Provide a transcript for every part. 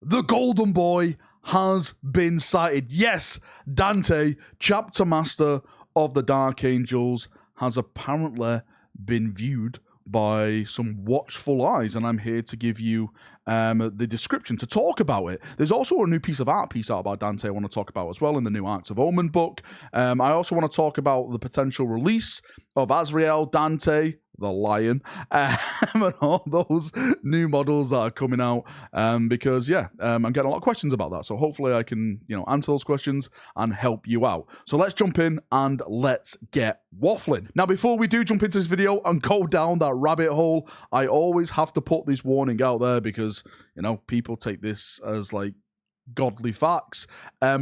The Golden Boy has been sighted. Yes, Dante, chapter master of the Dark Angels, has apparently been viewed by some watchful eyes, and I'm here to give you the description, to talk about it. There's also a new piece of art out about Dante I want to talk about as well in the new Arcs of Omen book. I also want to talk about the potential release of Azrael, Dante, the Lion, and all those new models that are coming out, because I'm getting a lot of questions about that, so hopefully I can answer those questions and help you out. So let's jump in and let's get waffling. Now, before we do jump into this video and go down that rabbit hole, I always have to put this warning out there because people take this as like godly facts.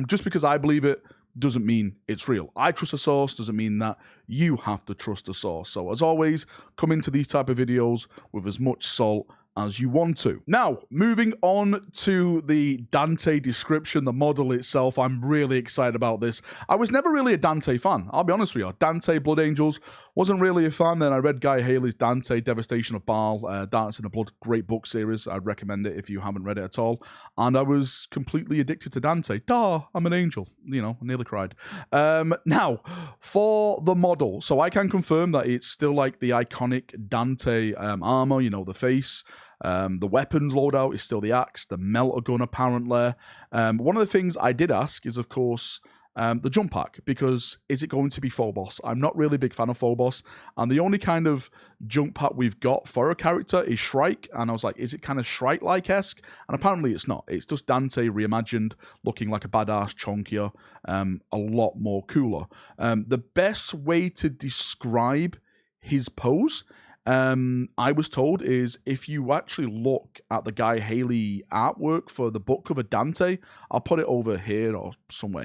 Just because I believe it doesn't mean it's real. I trust a source doesn't mean that you have to trust a source. So as always, come into these type of videos with as much salt as you want to. Now, moving on to the Dante description, the model itself, I'm really excited about this. I was never really a Dante fan, I'll be honest with you. Dante Blood Angels, wasn't really a fan. Then I read Guy Haley's Dante, Devastation of Baal, Dance in the Blood, great book series. I'd recommend it if you haven't read it at all. And I was completely addicted to Dante. I'm an angel, I nearly cried. Now, for the model, so I can confirm that it's still like the iconic Dante armor, the face. The weapons loadout is still the axe, the melter gun apparently. One of the things I did ask is, of course, the jump pack, because is it going to be Phobos? I'm not really a big fan of Phobos, and the only kind of jump pack we've got for a character is Shrike, and I was like, is it kind of Shrike-like-esque? And apparently it's not. It's just Dante reimagined, looking like a badass chunkier, a lot more cooler. The best way to describe his pose, I was told, is if you actually look at the Guy Haley artwork for the book cover Dante, I'll put it over here or somewhere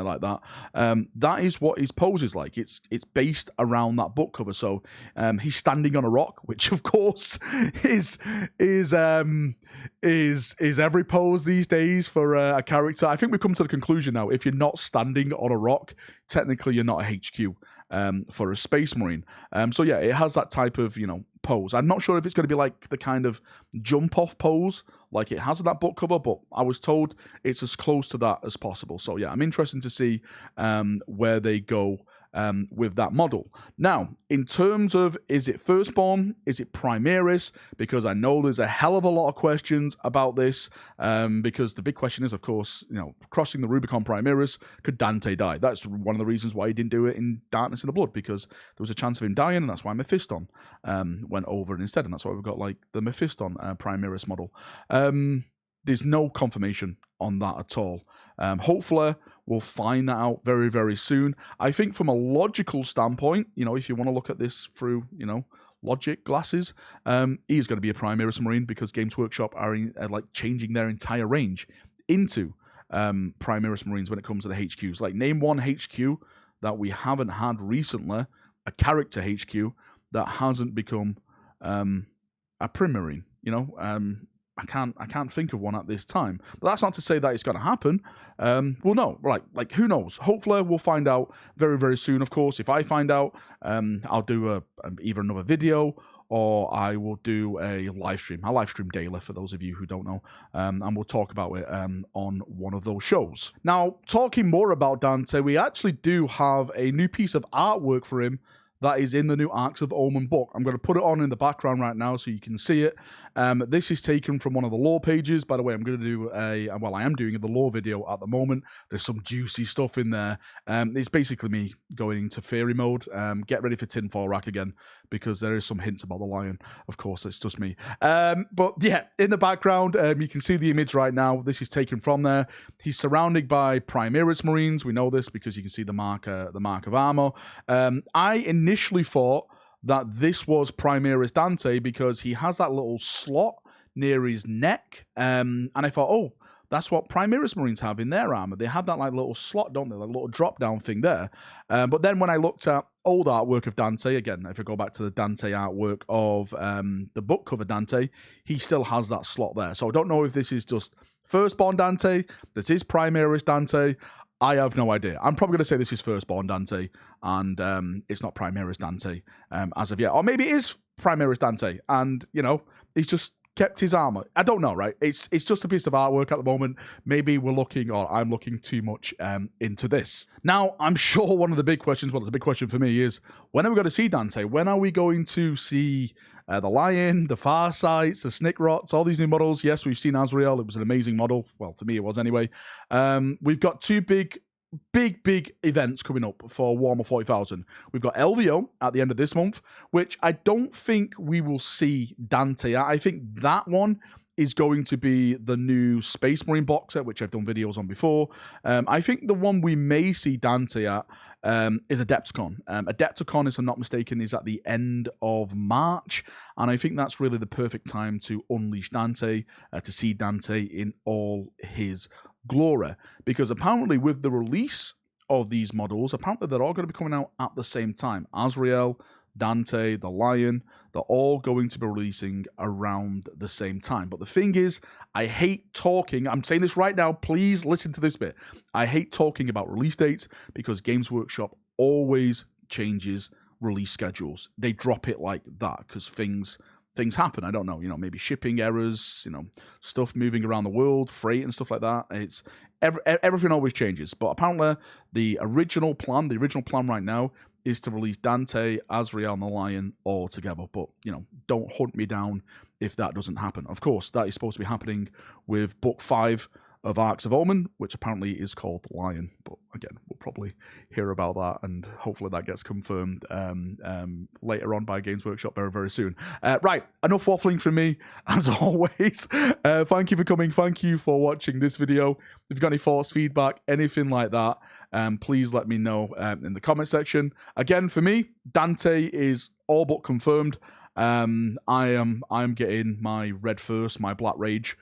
like that. That is what his pose is like. It's based around that book cover. So he's standing on a rock, which of course is every pose these days for a character. I think we've come to the conclusion now, if you're not standing on a rock, technically you're not a HQ. For a Space Marine. So yeah, it has that type of, pose. I'm not sure if it's going to be like the kind of jump-off pose like it has in that book cover, but I was told it's as close to that as possible. So yeah, I'm interested to see where they go with that model. Now, in terms of, is it Firstborn? Is it Primaris? Because I know there's a hell of a lot of questions about this, because the big question is, of course, crossing the Rubicon Primaris, could Dante die? That's one of the reasons why he didn't do it in Darkness in the Blood, because there was a chance of him dying, and that's why Mephiston went over instead, and that's why we've got like the Mephiston Primaris model. There's no confirmation on that at all. Hopefully, we'll find that out very, very soon. I think from a logical standpoint, if you want to look at this through, logic glasses, he is going to be a Primaris Marine, because Games Workshop are like changing their entire range into Primaris Marines when it comes to the HQs. Like, name one HQ that we haven't had recently, a character HQ that hasn't become a Primarine. I can't think of one at this time, but that's not to say that it's going to happen. Well, no, right? Like, who knows? Hopefully, we'll find out very, very soon. Of course, if I find out, I'll do either another video or I will do a live stream. I live stream daily, for those of you who don't know, and we'll talk about it on one of those shows. Now, talking more about Dante, we actually do have a new piece of artwork for him that is in the new Arcs of Omen book. I'm going to put it on in the background right now so you can see it. This is taken from one of the lore pages. By the way, I'm going to do I am doing the lore video at the moment. There's some juicy stuff in there. It's basically me going into fairy mode. Get ready for tinfoil rack again, because there is some hints about the lion. Of course, it's just me. But yeah, in the background, you can see the image right now. This is taken from there. He's surrounded by Primaris Marines. We know this because you can see the mark of armor. I initially thought that this was Primaris Dante because he has that little slot near his neck, and I thought, oh, that's what Primaris Marines have in their armor. They have that like little slot, don't they? Like a little drop down thing there. But then when I looked at old artwork of Dante, again, if I go back to the Dante artwork of the book cover Dante, he still has that slot there. So I don't know if this is just Firstborn Dante, this is Primaris Dante. I have no idea. I'm probably going to say this is Firstborn Dante, and it's not Primaris Dante as of yet. Or maybe it is Primaris Dante, and, he's just kept his armor. I don't know, right? It's just a piece of artwork at the moment. Maybe we're looking, or I'm looking too much into this. Now, I'm sure one of the big questions, well, it's a big question for me, is when are we going to see Dante? When are we going to see the Lion, the Farsights, the Snickrots, all these new models? Yes, we've seen Azrael. It was an amazing model. Well, for me, it was anyway. We've got two big events coming up for Warhammer 40,000. We've got LVO at the end of this month, which I don't think we will see Dante at. I think that one is going to be the new Space Marine box set, which I've done videos on before. I think the one we may see Dante at is Adepticon. Adepticon, if I'm not mistaken, is at the end of March, and I think that's really the perfect time to unleash Dante, to see Dante in all his glory, because apparently with the release of these models, apparently they're all going to be coming out at the same time. Azrael, Dante, the Lion, they're all going to be releasing around the same time. But the thing is, I hate talking, I'm saying this right now, please listen to this bit. I hate talking about release dates because Games Workshop always changes release schedules. They drop it like that because things happen. I don't know, maybe shipping errors, stuff moving around the world, freight and stuff like that. It's everything always changes. But apparently the original plan right now is to release Dante, Azrael, and the Lion all together. But, don't hunt me down if that doesn't happen. Of course, that is supposed to be happening with book 5 of Arcs of Omen, which apparently is called The Lion. But again, we'll probably hear about that, and hopefully that gets confirmed later on by Games Workshop very, very soon. Right, enough waffling from me, as always. Thank you for coming. Thank you for watching this video. If you've got any thoughts, feedback, anything like that, please let me know in the comment section. Again, for me, Dante is all but confirmed. I'm getting my Red First, my Black Rage,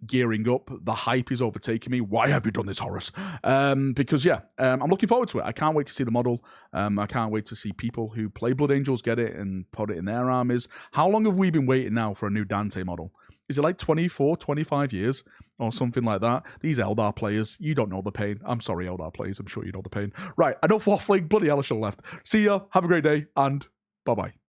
gearing up. The hype is overtaking me. Why have you done this, Horus? Because I'm looking forward to it. I can't wait to see the model. I can't wait to see people who play Blood Angels get it and put it in their armies. How long have we been waiting now for a new Dante model? Is it like 24, 25 years or something like that? These Eldar players, you don't know the pain. I'm sorry, Eldar players. I'm sure you know the pain. Right, enough waffling. Bloody hell, I should have left. See ya. Have a great day, and bye-bye.